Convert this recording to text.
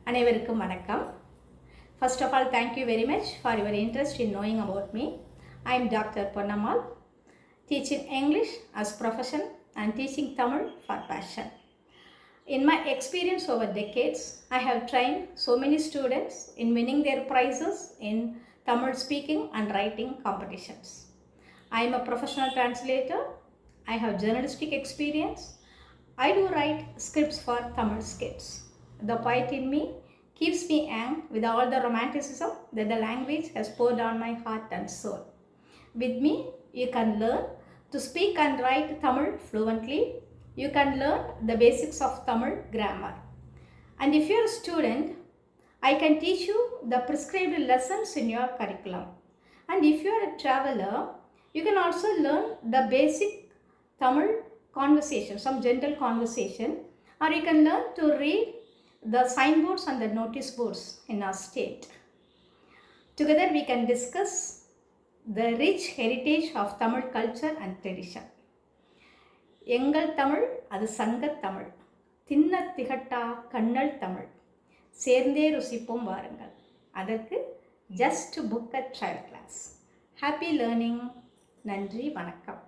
அனைவருக்கும் வணக்கம். First of all, thank you very much for your interest in knowing about me. I am Dr. Ponnamal, teaching English as profession and teaching Tamil for passion. In my experience over decades, I have trained so many students in winning their prizes in Tamil speaking and writing competitions. I am a professional translator. I have journalistic experience. I do write scripts for Tamil skits. The poet in me keeps me young with all the romanticism that the language has poured on my heart and soul. With me, you can learn to speak and write Tamil fluently. You can learn the basics of Tamil grammar. And if you're a student, I can teach you the prescribed lessons in your curriculum. And if you're a traveler, you can also learn the basic Tamil conversation, some general conversation, or you can learn to read the signboards and the notice boards in our state. Together we can discuss the rich heritage of Tamil culture and tradition. எங்கள் தமிழ் அது சங்கத் தமிழ், தின்ன திகட்டா கண்ணல் தமிழ், சேர்ந்தே ருசிப்போம் வாருங்கள். அதற்கு just book a trial class. Happy learning. நன்றி, வணக்கம்.